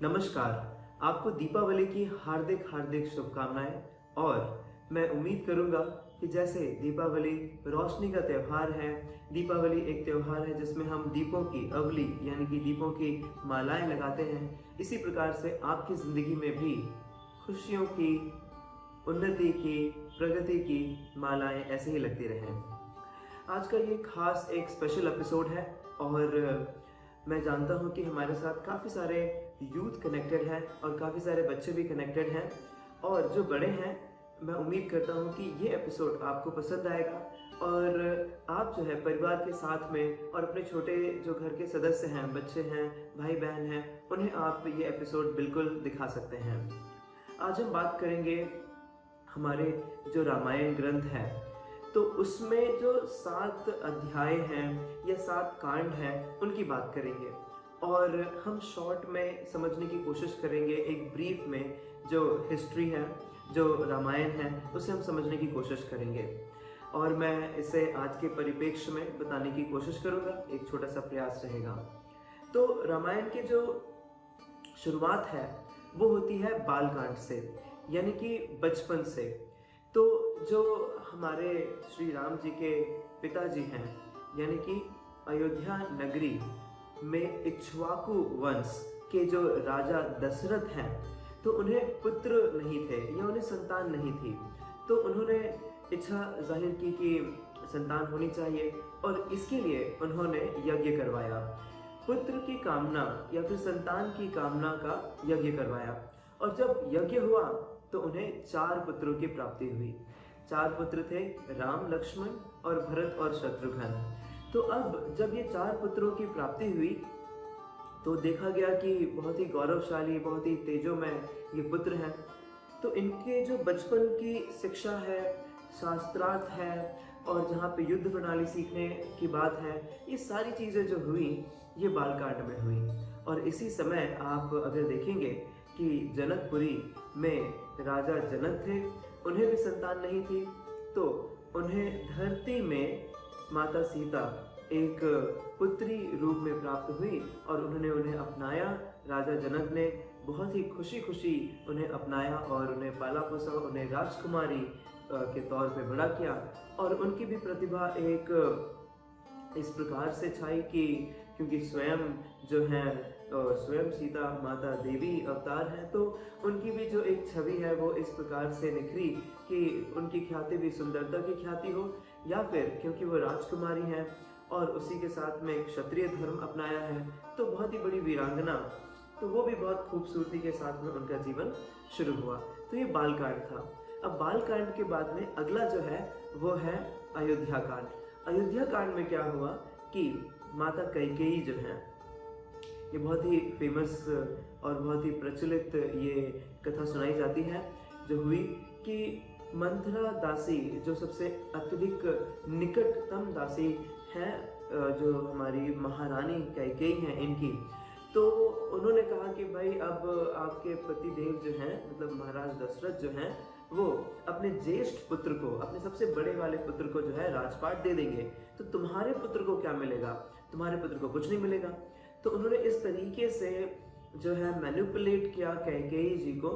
नमस्कार। आपको दीपावली की हार्दिक हार्दिक शुभकामनाएं। और मैं उम्मीद करूंगा कि जैसे दीपावली रोशनी का त्यौहार है, दीपावली एक त्यौहार है जिसमें हम दीपों की अवली यानी कि दीपों की मालाएं लगाते हैं, इसी प्रकार से आपकी ज़िंदगी में भी खुशियों की, उन्नति की, प्रगति की मालाएं ऐसे ही लगती रहें। आज का ये खास एक स्पेशल एपिसोड है और मैं जानता हूँ कि हमारे साथ काफ़ी सारे यूथ कनेक्टेड हैं और काफ़ी सारे बच्चे भी कनेक्टेड हैं और जो बड़े हैं। मैं उम्मीद करता हूँ कि ये एपिसोड आपको पसंद आएगा और आप जो है परिवार के साथ में और अपने छोटे जो घर के सदस्य हैं, बच्चे हैं, भाई बहन हैं, उन्हें आप ये एपिसोड बिल्कुल दिखा सकते हैं। आज हम बात करेंगे हमारे जो रामायण ग्रंथ है, तो उसमें जो 7 अध्याय हैं या 7 कांड हैं उनकी बात करेंगे और हम शॉर्ट में समझने की कोशिश करेंगे। एक ब्रीफ में जो हिस्ट्री है, जो रामायण है, उसे हम समझने की कोशिश करेंगे और मैं इसे आज के परिप्रेक्ष्य में बताने की कोशिश करूँगा। एक छोटा सा प्रयास रहेगा। तो रामायण की जो शुरुआत है वो होती है बालकांड से, यानी कि बचपन से। तो जो हमारे श्री राम जी के पिताजी हैं, यानी कि अयोध्या नगरी में इक्ष्वाकु वंश के जो राजा दशरथ हैं, तो उन्हें पुत्र नहीं थे या उन्हें संतान नहीं थी। तो उन्होंने इच्छा जाहिर की कि संतान होनी चाहिए और इसके लिए उन्होंने यज्ञ करवाया। पुत्र की कामना या फिर संतान की कामना का यज्ञ करवाया और जब यज्ञ हुआ तो उन्हें 4 पुत्रों की प्राप्ति हुई। 4 पुत्र थे, राम, लक्ष्मण और भरत और शत्रुघ्न। तो अब जब ये 4 पुत्रों की प्राप्ति हुई तो देखा गया कि बहुत ही गौरवशाली, बहुत ही तेजोमय ये पुत्र हैं। तो इनके जो बचपन की शिक्षा है, शास्त्रार्थ है और जहाँ पे युद्ध प्रणाली सीखने की बात है, ये सारी चीज़ें जो हुई ये बालकांड में हुई। और इसी समय आप अगर देखेंगे कि जनकपुरी में राजा जनक थे, उन्हें भी संतान नहीं थी, तो उन्हें धरती में माता सीता एक पुत्री रूप में प्राप्त हुई और उन्होंने उन्हें अपनाया। राजा जनक ने बहुत ही खुशी खुशी उन्हें अपनाया और उन्हें पाला पोसा, उन्हें राजकुमारी के तौर पे बड़ा किया। और उनकी भी प्रतिभा एक इस प्रकार से छाई कि क्योंकि स्वयं जो है स्वयं सीता माता देवी अवतार हैं, तो उनकी भी जो एक छवि है वो इस प्रकार से निखरी कि उनकी ख्याति भी सुंदरता की ख्याति हो, या फिर क्योंकि वो राजकुमारी हैं और उसी के साथ में क्षत्रिय धर्म अपनाया है, तो बहुत ही बड़ी वीरांगना, तो वो भी बहुत खूबसूरती के साथ में उनका जीवन शुरू हुआ। तो ये बालकांड था। अब बालकांड के बाद में अगला जो है वो है अयोध्या कांड। अयोध्या कांड में क्या हुआ कि माता कैकेयी जो है, ये बहुत ही फेमस और बहुत ही प्रचलित ये कथा सुनाई जाती है, जो हुई कि मंथरा दासी जो सबसे अत्यधिक निकटतम दासी हैं, जो हमारी महारानी कैकेयी हैं इनकी, तो उन्होंने कहा कि भाई अब आपके पति देव जो हैं, मतलब महाराज दशरथ जो हैं, वो अपने ज्येष्ठ पुत्र को, अपने सबसे बड़े वाले पुत्र को जो है राजपाट दे देंगे, तो तुम्हारे पुत्र को क्या मिलेगा? तुम्हारे पुत्र को कुछ नहीं मिलेगा। तो उन्होंने इस तरीके से जो है मैनिपुलेट किया कैकेयी जी को।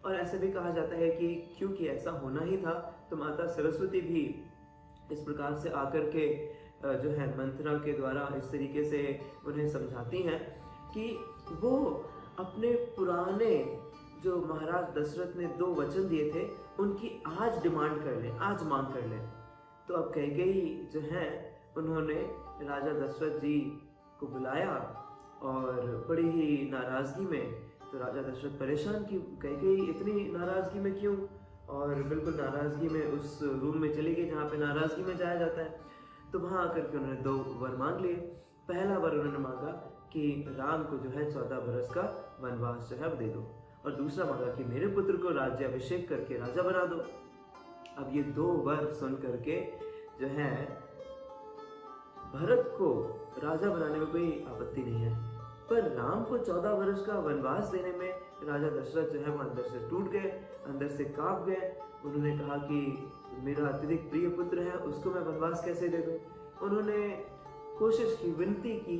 और ऐसे भी कहा जाता है कि क्योंकि ऐसा होना ही था, तो माता सरस्वती भी इस प्रकार से आकर के जो है मंत्रा के द्वारा इस तरीके से उन्हें समझाती हैं कि वो अपने पुराने जो महाराज दशरथ ने 2 वचन दिए थे उनकी आज डिमांड कर लें, आज मांग कर लें। तो अब कैकेयी जो हैं उन्होंने राजा दशरथ जी को बुलाया और बड़ी ही नाराज़गी में, तो राजा दशरथ परेशान कि कैकेयी इतनी नाराज़गी में क्यों, और बिल्कुल नाराज़गी में उस रूम में चली गई जहाँ पे नाराज़गी में जाया जाता है। तो वहाँ आकर के उन्होंने 2 वर मांग लिए। पहला वर उन्होंने मांगा कि राम को जो है 14 बरस का वनवास जो है वो दे दो, और दूसरा मांगा कि मेरे पुत्र को राज्याभिषेक करके राजा बना दो। अब ये 2 वर सुन करके जो है भरत को राजा बनाने में कोई आपत्ति नहीं है, पर राम को 14 वर्ष का वनवास देने में राजा दशरथ जो है वो अंदर से टूट गए, अंदर से कांप गए। उन्होंने कहा कि मेरा अत्यधिक प्रिय पुत्र है, उसको मैं वनवास कैसे दे दूं। उन्होंने कोशिश की, विनती की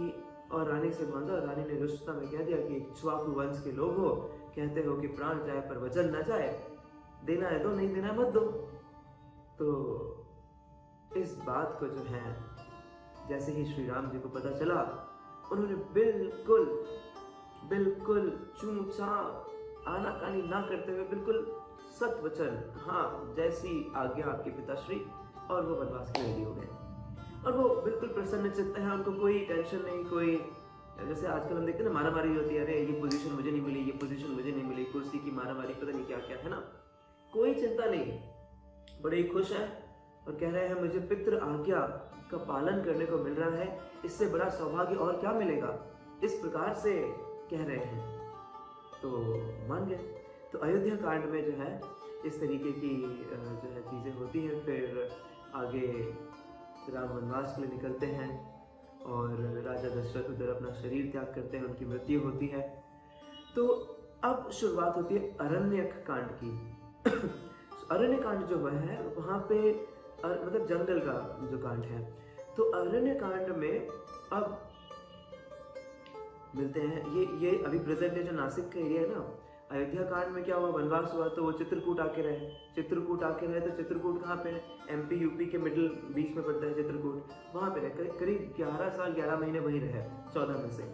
और रानी से मांगा। रानी ने रुष्टता में कह दिया कि इक्ष्वाकु वंश के लोग हो, कहते हो कि प्राण जाए पर वचन न जाए, देना है दो, नहीं देना है मत दो। तो इस बात को जो है जैसे ही श्री राम जी को पता चला, उन्होंने बिल्कुल बिल्कुल चूचा आनाकानी ना करते हुए बिल्कुल सत वचन, हाँ जैसी आज्ञा आपके पिताश्री, और वो वनवास के रेडी हो गए। और वो बिल्कुल प्रसन्न चित्त है, उनको कोई टेंशन नहीं, कोई जैसे आजकल हम देखते हैं ना मारामारी होती है, अरे ये पोजीशन मुझे नहीं मिली, ये पोजीशन मुझे नहीं मिली, कुर्सी की मारामारी, पता नहीं क्या क्या है ना, कोई चिंता नहीं, बड़े ही खुश हैं और कह रहे हैं मुझे पितृ आज्ञा का पालन करने को मिल रहा है, इससे बड़ा सौभाग्य और क्या मिलेगा, इस प्रकार से कह रहे हैं। तो मान गए। तो अयोध्या कांड में जो है इस तरीके की जो है चीज़ें होती हैं। फिर आगे राम वनवास के लिए निकलते हैं और राजा दशरथ उधर अपना शरीर त्याग करते हैं, उनकी मृत्यु होती है। तो अब शुरुआत होती है अरण्यक कांड की। अरण्य कांड जो है वहाँ पे मतलब जंगल का जो कांड है। तो अरण्य कांड में अब मिलते हैं ये अभी प्रेजेंट है जो नासिक का एरिया है ना। अयोध्या कांड में क्या हुआ, वनवास हुआ तो वो चित्रकूट आके रहे। चित्रकूट आके रहे तो चित्रकूट कहाँ पे है, एमपी यूपी के मिडिल बीच में पड़ता है चित्रकूट, वहाँ पे रहे करीब 11 साल 11 महीने वहीं रहे 14 में से।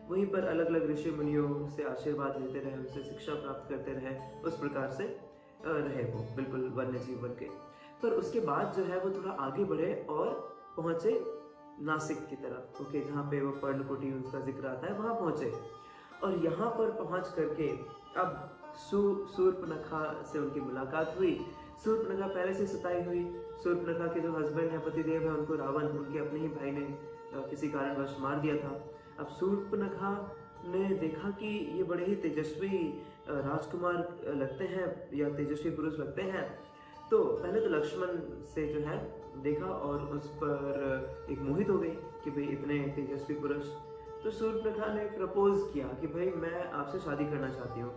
वहीं पर अलग अलग ऋषि मुनियों से आशीर्वाद लेते रहे, उनसे शिक्षा प्राप्त करते रहे, उस प्रकार से रहे वो बिल्कुल वन्य जीव बन के। पर उसके बाद जो है वो थोड़ा आगे बढ़े और पहुंचे नासिक की तरफ, ओके, जहाँ पे वो पर्णकुटी उसका जिक्र आता है, वहाँ पहुंचे। और यहाँ पर पहुंच करके अब शूर्पणखा से उनकी मुलाकात हुई। शूर्पणखा पहले से सताई हुई। शूर्पणखा के जो हस्बैंड है, पतिदेव है, उनको रावण उनके अपने ही भाई ने किसी कारणवश मार दिया था। अब शूर्पणखा ने देखा कि ये बड़े ही तेजस्वी राजकुमार लगते हैं या तेजस्वी पुरुष लगते हैं, तो पहले तो लक्ष्मण से जो है देखा और उस पर एक मोहित हो गई कि भाई इतने तेजस्वी पुरुष। तो शूर्पणखा ने प्रपोज किया कि भाई मैं आपसे शादी करना चाहती हूँ।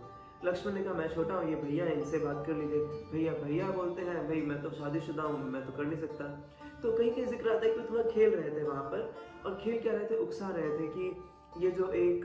लक्ष्मण ने कहा मैं छोटा हूँ, ये भैया है, इनसे बात कर लीजिए। भैया भैया बोलते हैं, भाई मैं तो शादीशुदा हूँ, मैं तो कर नहीं सकता। तो कहीं कहीं जिक्र आता है कि थोड़ा खेल रहे थे वहाँ पर। और खेल क्या रहे थे, उकसा रहे थे कि ये जो एक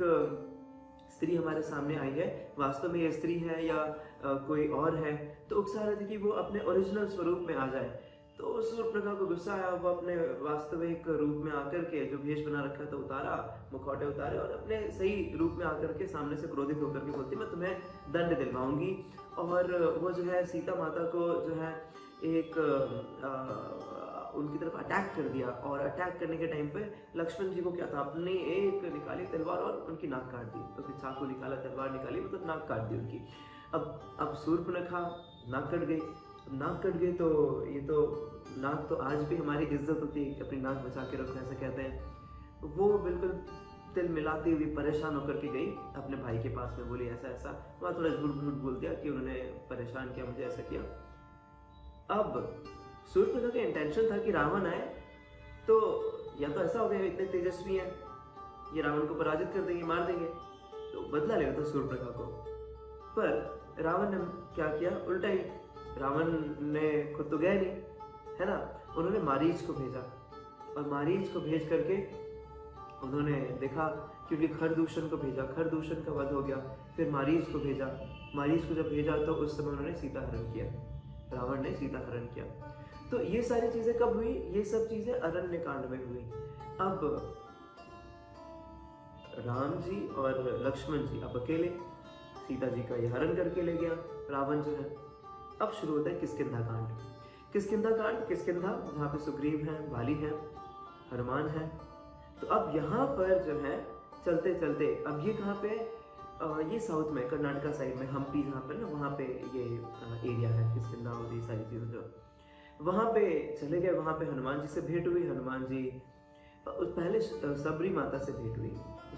स्त्री हमारे सामने आई है, वास्तव में ये स्त्री है या कोई और है। तो उकसा रहे थे कि वो अपने ओरिजिनल स्वरूप में आ जाए। तो शूर्पणखा को गुस्सा आया, वो अपने वास्तविक रूप में आकर के जो भेष बना रखा था उतारा, मुखौटे उतारे और अपने सही रूप में आकर के सामने से क्रोधित होकर के बोलती मैं तुम्हें दंड दिलवाऊंगी। और वो जो है सीता माता को जो है एक उनकी तरफ अटैक कर दिया। और अटैक करने के टाइम पे लक्ष्मण जी को क्या था, अपनी एक निकाली तलवार और उनकी नाक काट दी। तो फिर चाकू निकाला, तलवार निकाली, मतलब नाक काट दी उनकी। अब शूर्पणखा नाक कट गई। नाक कट गई तो ये तो नाक तो आज भी हमारी इज्जत होती है, अपनी नाक बचा के रखो ऐसा कहते हैं। वो बिल्कुल तिल मिलाती हुई परेशान होकर के गई अपने भाई के पास में, बोली ऐसा ऐसा। वहाँ थोड़ा झूठ झूठ बोल दिया कि उन्होंने परेशान किया, मुझे ऐसा किया। अब शूर्पणखा का इंटेंशन था कि रावण आए तो या तो ऐसा हो गया इतने तेजस्वी हैं, ये रावण को पराजित कर देंगे, मार देंगे, तो बदला लेगा था शूर्पणखा को। पर रावण ने क्या किया, उल्टा ही। रावण ने खुद तो गया नहीं, है ना, उन्होंने मारीच को भेजा। और मारीच को भेज करके उन्होंने देखा, क्योंकि खरदूषण को भेजा, खरदूषण का वध हो गया। फिर मारीच को भेजा। मारीच को जब भेजा तो उस समय उन्होंने सीता हरण किया, रावण ने सीता हरण किया। तो ये सारी चीजें कब हुई, ये सब चीजें अरण्य कांड में हुई। अब राम जी और लक्ष्मण जी अब अकेले, सीता जी का ये हरण करके ले गया रावण जो है। अब शुरू होता है किष्किंधा कांड। किष्किंधा कांड, किष्किंधा जहाँ पे सुग्रीव है, वाली है, हनुमान है। तो अब यहाँ पर जो है चलते चलते, अब ये कहाँ पे, ये साउथ में कर्नाटका साइड में हम्पी जहाँ पर ना, वहाँ पे ये एरिया है किष्किंधा और ये सारी चीज़ें जो वहाँ पे चले गए। वहाँ पे हनुमान जी से भेंट हुई। हनुमान जी पहले सबरी माता से भेंट हुई।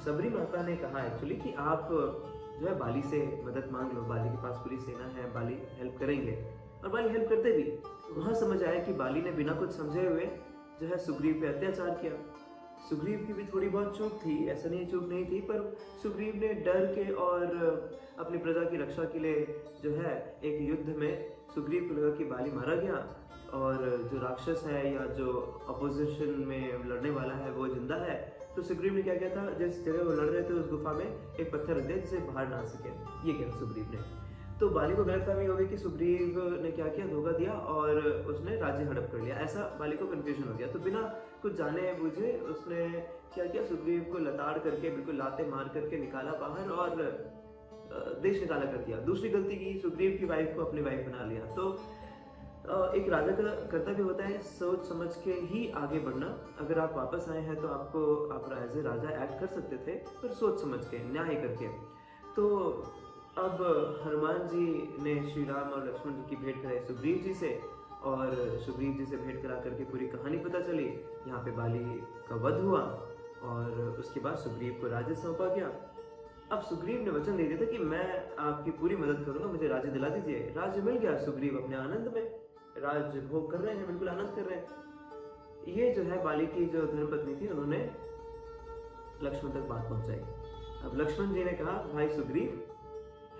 सबरी माता ने कहा एक्चुअली कि आप जो है बाली से मदद मांग लो, बाली के पास पूरी सेना है, बाली हेल्प करेंगे। और बाली हेल्प करते भी। वहाँ समझ आया कि बाली ने बिना कुछ समझे हुए जो है सुग्रीव पे अत्याचार किया। सुग्रीव की भी थोड़ी बहुत चूक थी, ऐसा नहीं चूक नहीं थी, पर सुग्रीव ने डर के और अपनी प्रजा की रक्षा के लिए जो है एक युद्ध में सुग्रीव को लगा कि बाली मारा गया और जो राक्षस है या जो अपोजिशन में लड़ने वाला है वो जिंदा है, तो तो सुग्रीव ने क्या किया था, जिस जगह वो लड़ रहे थे उस गुफा में एक पत्थर रख दिया जिसे बाहर ना आ सके। ये किया सुग्रीव ने। तो बाली को गलतफहमी हो गई कि सुग्रीव ने क्या किया, धोखा दिया और उसने राज्य हड़प कर लिया, ऐसा बाली को कंफ्यूजन हो गया। तो बिना कुछ जाने बुझे उसने क्या किया, सुग्रीव को लताड़ करके बिल्कुल लाते मार करके निकाला बाहर और देश निकाला कर दिया। दूसरी गलती की, सुग्रीव की वाइफ को अपनी वाइफ बना लिया। तो एक राजा का कर्तव्य होता है सोच समझ के ही आगे बढ़ना। अगर आप वापस आए हैं तो आप एज ए राजा एक्ट कर सकते थे, पर सोच समझ के, न्याय करके। तो अब हनुमान जी ने श्री राम और लक्ष्मण जी की भेंट कराई सुग्रीव जी से, और सुग्रीव जी से भेंट करा करके पूरी कहानी पता चली। यहाँ पे बाली का वध हुआ और उसके बाद सुग्रीव को राज्य सौंपा गया। अब सुग्रीव ने वचन दे दिया था कि मैं आपकी पूरी मदद करूंगा, मुझे राज्य दिला दीजिए। राज्य मिल गया, सुग्रीव अपने आनंद में राज भोग कर रहे हैं, बिल्कुल आनंद कर रहे हैं। ये जो है बाली की जो धर्मपत्नी थी, उन्होंने लक्ष्मण तक बात पहुंचाई। अब लक्ष्मण जी ने कहा, भाई सुग्रीव,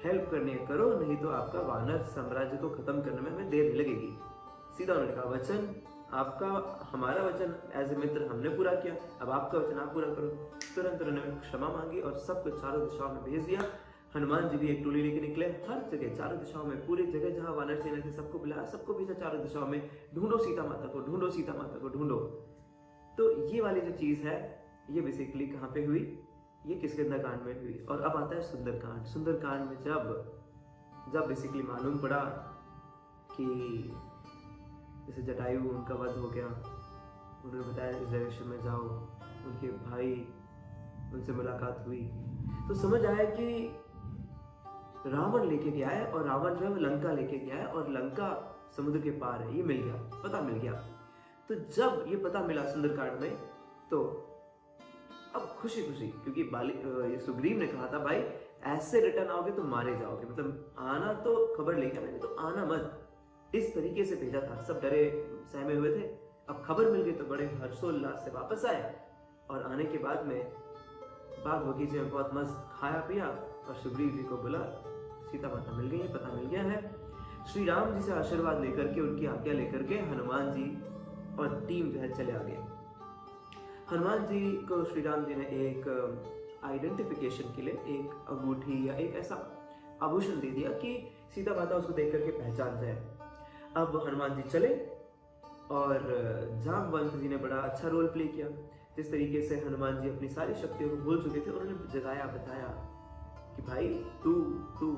हेल्प करनी है करो, नहीं तो आपका वानर साम्राज्य को खत्म करने में हमें देर नहीं लगेगी। सीधा उन्होंने कहा, वचन आपका, हमारा वचन एज ए मित्र हमने पूरा किया, अब आपका वचन आप पूरा करो। तुरंत उन्होंने क्षमा मांगी और सबको चारों दिशाओं में भेज दिया। हनुमान जी भी एक टोली लेके निकले, हर जगह चारों दिशाओं में, पूरी जगह जहां वानर सेना थी सबको बुलाया, सबको भेजा चारों दिशाओं में, ढूंढो सीता माता को, ढूंढो सीता माता को, ढूंढो। तो ये वाली जो चीज है, ये बेसिकली कहाँ पे हुई, ये किष्किंधा में हुई। और अब आता है सुंदरकांड। सुंदरकांड में जब बेसिकली मालूम पड़ा कि जैसे जटायु उनका वध हो गया, उन्होंने बताया इस डायरेक्शन में जाओ, उनके भाई उनसे मुलाकात हुई, तो समझ आया कि रावण लेके गया है, और रावण जो है वो लंका लेके गया है, और लंका समुद्र के पार है, ये मिल गया, पता मिल गया। तो जब ये पता मिला सुंदरकांड में, तो अब खुशी खुशी, क्योंकि ये सुग्रीव ने कहा था, भाई ऐसे रिटर्न आओगे तो मारे जाओगे, मतलब आना तो खबर लेके आना, नहीं तो आना मत। इस तरीके से भेजा था, सब डरे सहमे हुए थे। अब खबर मिल गई तो बड़े हर्षोल्लास से वापस आए, और आने के बाद में बाग बगीचे में बहुत मस्त खाया पिया, और सुग्रीव जी को बोला सीता माता मिल गई है, पता मिल गया है। श्री राम जी से आशीर्वाद लेकर के, उनकी आज्ञा लेकर के हनुमान जी और टीम जो है चले आ गए। हनुमान जी को श्री राम जी ने एक आइडेंटिफिकेशन के लिए एक अंगूठी या एक ऐसा आभूषण दे दिया कि सीता माता उसको देख करके पहचान जाए। अब हनुमान जी चले, और जामवंत जी ने बड़ा अच्छा रोल प्ले किया। जिस तरीके से हनुमान जी अपनी सारी शक्तियों को भूल चुके थे, उन्होंने जगाया, बताया कि भाई तू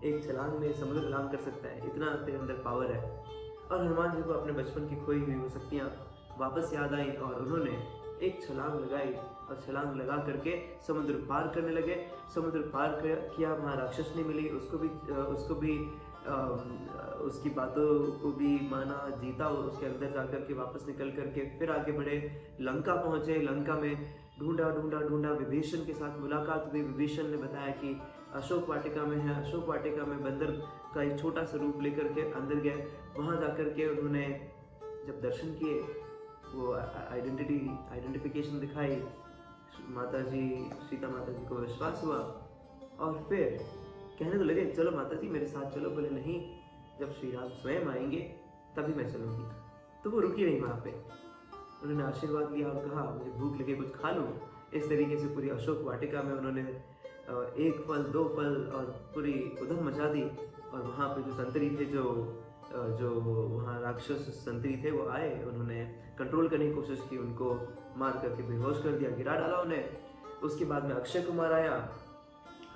एक छलांग में समुद्र लांग कर सकता है, इतना तेरे अंदर पावर है। और हनुमान जी को अपने बचपन की खोई हुई वो शक्तियाँ वापस याद आई, और उन्होंने एक छलांग लगाई, और छलांग लगा करके समुद्र पार करने लगे। समुद्र पार किया, वहाँ राक्षस नहीं मिली, उसको भी उसकी बातों को भी माना, जीता, उसके अंदर जाकर के वापस निकल करके फिर आगे बढ़े, लंका पहुंचे। लंका में ढूंढा, विभीषण के साथ मुलाकात हुई। विभीषण ने बताया कि अशोक वाटिका में है, अशोक वाटिका में बंदर का एक छोटा सा रूप लेकर के अंदर गए। वहाँ जाकर के उन्होंने जब दर्शन किए, वो आइडेंटिफिकेशन दिखाई, माता जी, सीता माता जी को विश्वास हुआ, और फिर कहने तो लगे चलो माता जी मेरे साथ चलो। बोले नहीं, जब श्री राम स्वयं आएंगे तभी मैं चलूंगी। तो वो रुकी नहीं वहाँ पे, उन्होंने आशीर्वाद लिया और कहा मुझे भूख लगे, कुछ खा लूँ। इस तरीके से पूरी अशोक वाटिका में उन्होंने एक फल, दो फल और पूरी उधम मचा दी। और वहाँ पे जो संतरी थे, जो वहाँ राक्षस संतरी थे, वो आए, उन्होंने कंट्रोल करने की कोशिश की, उनको मार करके बेहोश कर दिया, गिरा डाला उन्हें। उसके बाद में अक्षय कुमार आया,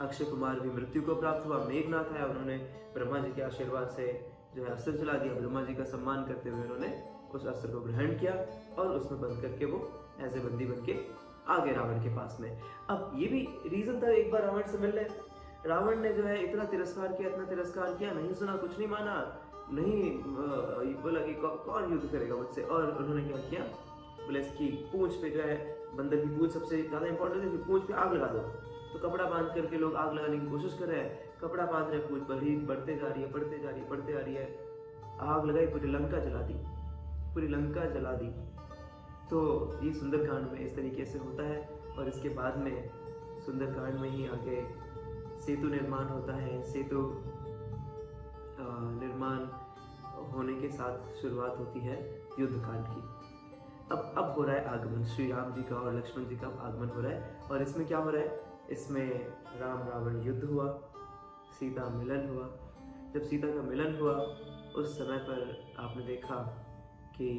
अक्षय कुमार भी मृत्यु को प्राप्त हुआ। मेघनाथ आया, उन्होंने ब्रह्मा जी के आशीर्वाद से जो है अस्त्र चला दिया। ब्रह्मा जी का सम्मान करते हुए उन्होंने उस अस्त्र को ग्रहण किया, और उसमें बंद करके वो ऐसे बंदी बन के आ गए रावण के पास में। अब ये भी रीजन था एक बार रावण से मिलने। रावण ने जो है इतना तिरस्कार किया, नहीं सुना, कुछ नहीं माना, नहीं बोला कि कौन युद्ध करेगा मुझसे। और उन्होंने क्या किया, बोले इसकी पूंछ पे जो है, बंदर की पूंछ सबसे ज्यादा इंपॉर्टेंट है, पूंछ पे आग लगा दो। तो कपड़ा बांध करके लोग आग लगाने की कोशिश कर रहे हैं, कपड़ा बांध रहे, पूंछ पर ही बढ़ते जा रही है। आग लगाई, पूरी लंका जला दी। तो ये सुंदरकांड में इस तरीके से होता है। और इसके बाद में सुंदरकांड में ही आगे सेतु निर्माण होता है। सेतु निर्माण होने के साथ शुरुआत होती है युद्ध कांड की। अब हो रहा है आगमन, श्री राम जी का और लक्ष्मण जी का आगमन हो रहा है। और इसमें क्या हो रहा है, इसमें राम रावण युद्ध हुआ, सीता मिलन हुआ। जब सीता का मिलन हुआ उस समय पर आपने देखा कि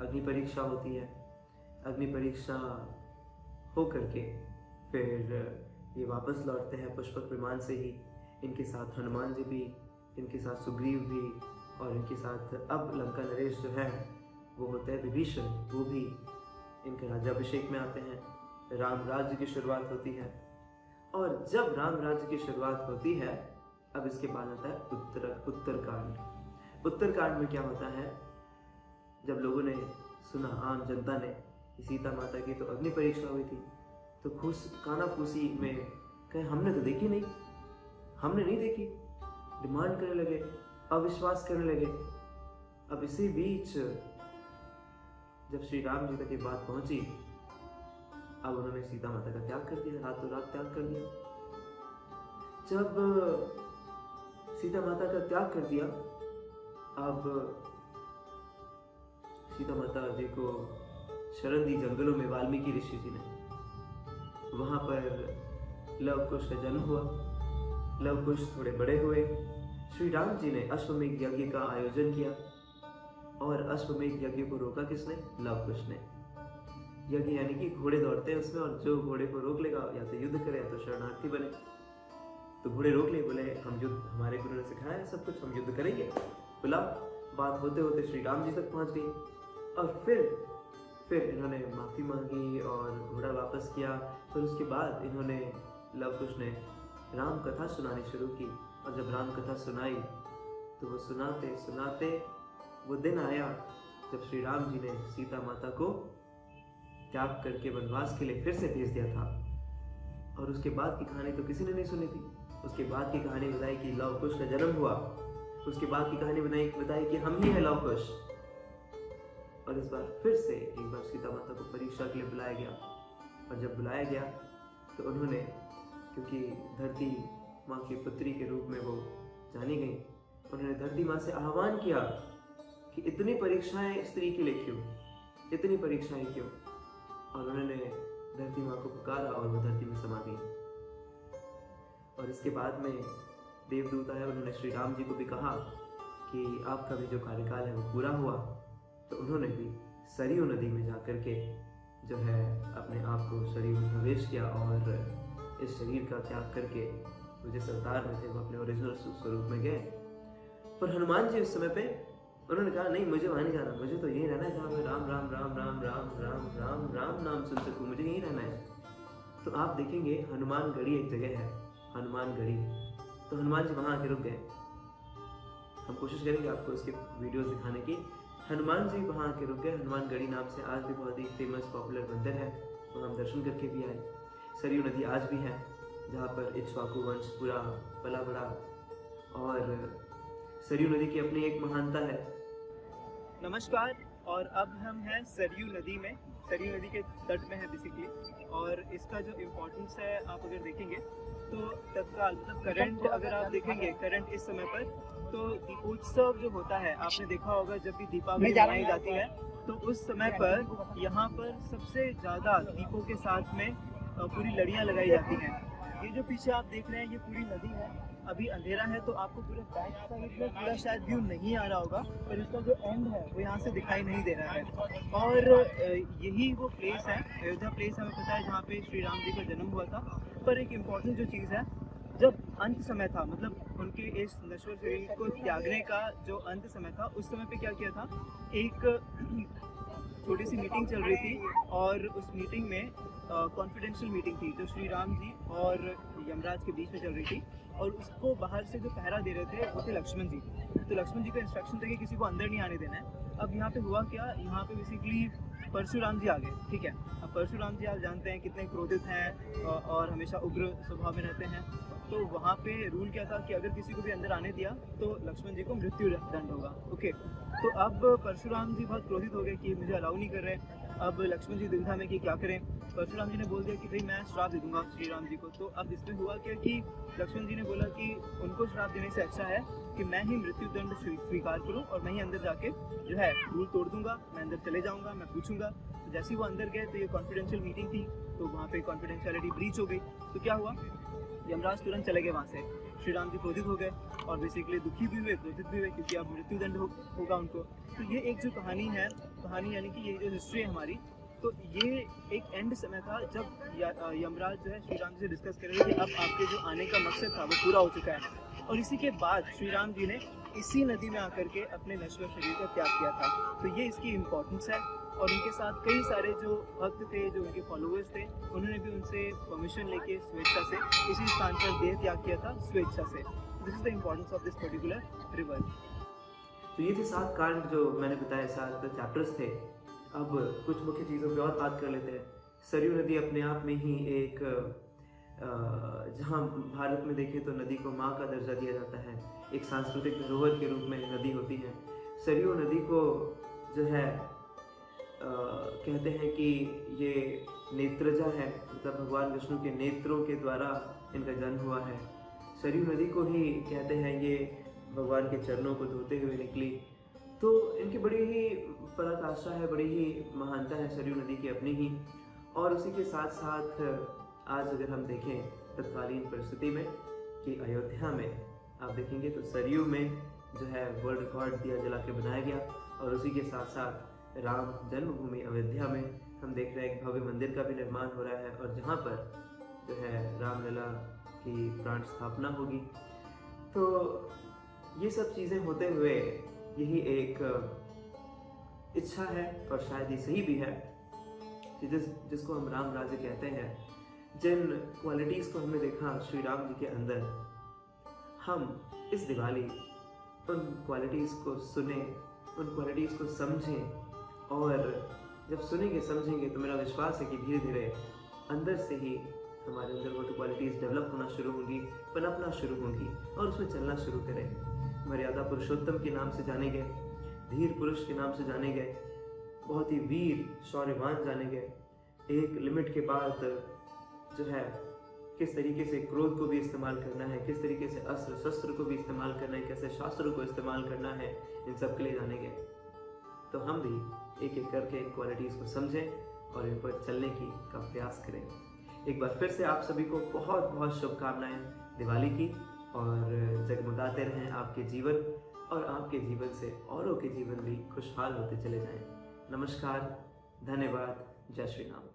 अग्नि परीक्षा होती है। अग्नि परीक्षा हो करके फिर ये वापस लौटते हैं पुष्पक विमान से ही। इनके साथ हनुमान जी भी, इनके साथ सुग्रीव भी, और इनके साथ अब लंका नरेश जो है वो होते हैं विभीषण, वो भी इनके राज्याभिषेक में आते हैं। राम राज्य की शुरुआत होती है। और जब राम राज्य की शुरुआत होती है, अब इसके बाद आता है उत्तरकांड। उत्तरकांड में क्या होता है, जब लोगों ने सुना, आम जनता ने, कि सीता माता की तो अग्नि परीक्षा हुई थी, तो खुश कानाफूसी में कहे हमने तो देखी नहीं, हमने नहीं देखी, डिमांड करने लगे, अविश्वास करने लगे। अब इसी बीच जब श्री राम जी तक ये बात पहुंची, अब उन्होंने सीता माता का त्याग कर दिया, रातों रात त्याग कर दिया। जब सीता माता का त्याग कर दिया, अब सीता माता जी को शरण दी जंगलों में वाल्मीकि ऋषि जी ने। वहां पर लव कुश का जन्म हुआ। लव कुश थोड़े बड़े हुए। श्री राम जी ने अश्वमेध यज्ञ का आयोजन किया, और अश्वमेध यज्ञ को रोका किसने? लव कुश ने। यज्ञ यानी कि घोड़े दौड़ते हैं उसमें, और जो घोड़े को रोक लेगा या तो युद्ध करे या तो शरणार्थी बने। तो घोड़े रोक ले, बोले हम युद्ध, हमारे गुरु ने सिखाया है सब कुछ, हम युद्ध करेंगे। बोला, बात होते होते श्री राम जी तक पहुंच गई। और फिर इन्होंने माफी मांगी और घोड़ा वापस किया। फिर उसके बाद इन्होंने, लव कुश ने राम कथा सुनानी शुरू की। और जब राम कथा सुनाई तो वो सुनाते सुनाते वो दिन आया जब श्री राम जी ने सीता माता को त्याग करके वनवास के लिए फिर से भेज दिया था। और उसके बाद की कहानी तो किसी ने नहीं सुनी थी। उसके बाद की कहानी बताई कि लव कुश का जन्म हुआ। उसके बाद की कहानी बताई कि हम ही है लव कुश। और इस बार फिर से एक बार सीता माता को परीक्षा के लिए बुलाया गया। और जब बुलाया गया तो उन्होंने, क्योंकि धरती माँ की पुत्री के रूप में वो जानी गई, उन्होंने धरती माँ से आह्वान किया कि इतनी परीक्षाएं स्त्री के लिए क्यों, इतनी परीक्षाएं क्यों। और उन्होंने धरती माँ को पुकारा और वो धरती में समा गई। और इसके बाद में देवदूत आए, उन्होंने श्री राम जी को भी कहा कि आपका भी जो कार्यकाल है वो पूरा हुआ। तो उन्होंने भी सरयू नदी में जाकर के जो है अपने आप को सरयू में प्रवेश किया, और इस शरीर का त्याग करके वो जिस अवतार में थे वो अपने ओरिजिनल स्वरूप में गए। पर हनुमान जी उस समय पे उन्होंने कहा, नहीं, मुझे वहां नहीं जाना, मुझे तो यहीं रहना है जहाँ मैं राम राम राम राम राम राम राम राम नाम सुन सकूं, मुझे यहीं रहना है। तो आप देखेंगे हनुमानगढ़ी एक जगह है, हनुमानगढ़ी। तो हनुमान जी वहां आके रुक गए। हम कोशिश करेंगे आपको इसके वीडियोस दिखाने की। हनुमान जी वहां आके रुक गए। हनुमानगढ़ी नाम से आज भी बहुत ही फेमस पॉपुलर मंदिर है, वहाँ हम दर्शन करके भी आए। सरयू नदी आज भी है जहाँ पर इक्ष्वाकु वंश पूरा पला बड़ा, और सरयू नदी की अपनी एक महानता है। नमस्कार, और अब हम हैं सरयू नदी में। सरयू नदी के तट में है बेसिकली, और इसका जो इम्पोर्टेंस है आप अगर देखेंगे तो तत्काल मतलब करंट अगर आप देखेंगे करंट इस समय पर, तो दीपोत्सव जो होता है आपने देखा होगा, जब भी दीपावली मनाई जाती है तो उस समय पर यहाँ पर सबसे ज़्यादा दीपों के साथ में पूरी लड़ियाँ लगाई जाती हैं। ये जो पीछे आप देख रहे हैं ये पूरी नदी है। अभी अंधेरा है तो आपको पूरे बैक साइड में पूरा शायद व्यू नहीं आ रहा होगा, पर इसका जो एंड है वो यहाँ से दिखाई नहीं दे रहा है। और यही वो प्लेस है, अयोध्या प्लेस हमें पता है, जहाँ पे श्री राम जी का जन्म हुआ था। पर एक इम्पॉर्टेंट जो चीज़ है, जब अंत समय था, मतलब उनके इस नश्वर शरीर को त्यागने का जो अंत समय था, उस समय पे क्या किया था, एक छोटी सी मीटिंग चल रही थी, और उस मीटिंग में कॉन्फिडेंशियल मीटिंग थी जो श्री राम जी और यमराज के बीच में चल रही थी। और उसको बाहर से जो पहरा दे रहे थे वो थे लक्ष्मण जी। तो लक्ष्मण जी का इंस्ट्रक्शन था कि किसी को अंदर नहीं आने देना है। अब यहाँ पे हुआ क्या, यहाँ पे बेसिकली परशुराम जी आ गए, ठीक है। अब परशुराम जी आप जानते हैं कितने क्रोधित हैं और हमेशा उग्र स्वभाव में रहते हैं। तो वहाँ पे रूल क्या था कि अगर किसी को भी अंदर आने दिया तो लक्ष्मण जी को मृत्यु दंड होगा, ओके। तो अब परशुराम जी बहुत क्रोधित हो गए कि मुझे अलाउ नहीं कर रहे। अब लक्ष्मण जी दुविधा में कि क्या करें। परशुराम जी ने बोल दिया कि भाई मैं श्राप दे दूंगा श्री राम जी को। तो अब इसमें हुआ क्या कि लक्ष्मण जी ने बोला कि उनको श्राप देने से अच्छा है कि मैं ही मृत्युदंड स्वीकार करूं और मैं ही अंदर जाके जो है रूल तोड़ दूंगा, मैं अंदर चले जाऊंगा, मैं पूछूंगा। तो जैसे ही वो अंदर गए तो ये कॉन्फिडेंशियल मीटिंग थी, तो वहाँ पे कॉन्फिडेंशियलिटी ब्रीच हो गई। तो क्या हुआ, यमराज तुरंत चले गए वहाँ से। श्री राम जी क्रोधित हो गए और बेसिकली दुखी भी हुए, क्रोधित भी हुए, क्योंकि अब मृत्युदंड होगा उनको। तो ये एक जो कहानी यानी कि ये जो हिस्ट्री है हमारी, तो ये एक एंड समय था जब यमराज जो है श्री राम जी से डिस्कस कर रहे थे कि अब आपके जो आने का मकसद था वो पूरा हो चुका है। और इसी के बाद श्री राम जी ने इसी नदी में आकर के अपने नश्वर शरीर का त्याग किया था। तो ये इसकी इम्पोर्टेंस है। और उनके साथ कई सारे जो भक्त थे, जो उनके फॉलोअर्स थे, उन्होंने भी उनसे परमिशन लेके स्वेच्छा से इसी स्थान पर देह त्याग किया था, स्वेच्छा से। This is the importance of this particular river. तो ये थे 7 कांड जो मैंने बताया, 7 चैप्टर्स थे। अब कुछ मुख्य चीज़ों पे और बात कर लेते हैं। सरयू नदी अपने आप में ही एक जहाँ भारत में देखें तो नदी को माँ का दर्जा दिया जाता है, एक सांस्कृतिक धरोहर के रूप में नदी होती है। सरयू नदी को जो है कहते हैं कि ये नेत्रजा है, मतलब भगवान विष्णु के नेत्रों के द्वारा इनका जन्म हुआ है। सरयू नदी को ही कहते हैं ये भगवान के चरणों को धोते हुए निकली। तो इनकी बड़ी ही पराकाष्ठा है, बड़ी ही महानता है सरयू नदी की अपनी ही। और उसी के साथ साथ आज अगर हम देखें तत्कालीन परिस्थिति में कि अयोध्या में आप देखेंगे तो सरयू में जो है वर्ल्ड रिकॉर्ड दिया जला के बनाया गया। और उसी के साथ साथ राम जन्मभूमि अयोध्या में हम देख रहे हैं एक भव्य मंदिर का भी निर्माण हो रहा है, और जहाँ पर जो है रामलला की प्राण स्थापना होगी। तो ये सब चीज़ें होते हुए यही एक इच्छा है, और शायद ये सही भी है, कि जिसको हम राम राज्य कहते हैं, जिन क्वालिटीज़ को हमने देखा श्री राम जी के अंदर, हम इस दिवाली उन क्वालिटीज़ को सुने, उन क्वालिटीज़ को समझें। और जब सुनेंगे समझेंगे तो मेरा विश्वास है कि धीरे धीरे अंदर से ही हमारे अंदर वो क्वालिटीज़ डेवलप होना शुरू होंगी, पनपना शुरू होंगी, और उसमें चलना शुरू करें। मर्यादा पुरुषोत्तम के नाम से जाने गए, धीर पुरुष के नाम से जाने गए, बहुत ही वीर शौर्यवान जाने गए। एक लिमिट के बाद जो है किस तरीके से क्रोध को भी इस्तेमाल करना है, किस तरीके से अस्त्र शस्त्र को भी इस्तेमाल करना है, कैसे शास्त्रों को इस्तेमाल करना है, इन सब के लिए जाने गए। तो हम भी एक एक करके इन क्वालिटीज़ को समझें और इन पर चलने का प्रयास करें। एक बार फिर से आप सभी को बहुत बहुत शुभकामनाएं दिवाली की, और जगमगाते रहें आपके जीवन, और आपके जीवन से औरों के जीवन भी खुशहाल होते चले जाएं। नमस्कार, धन्यवाद, जय श्री राम।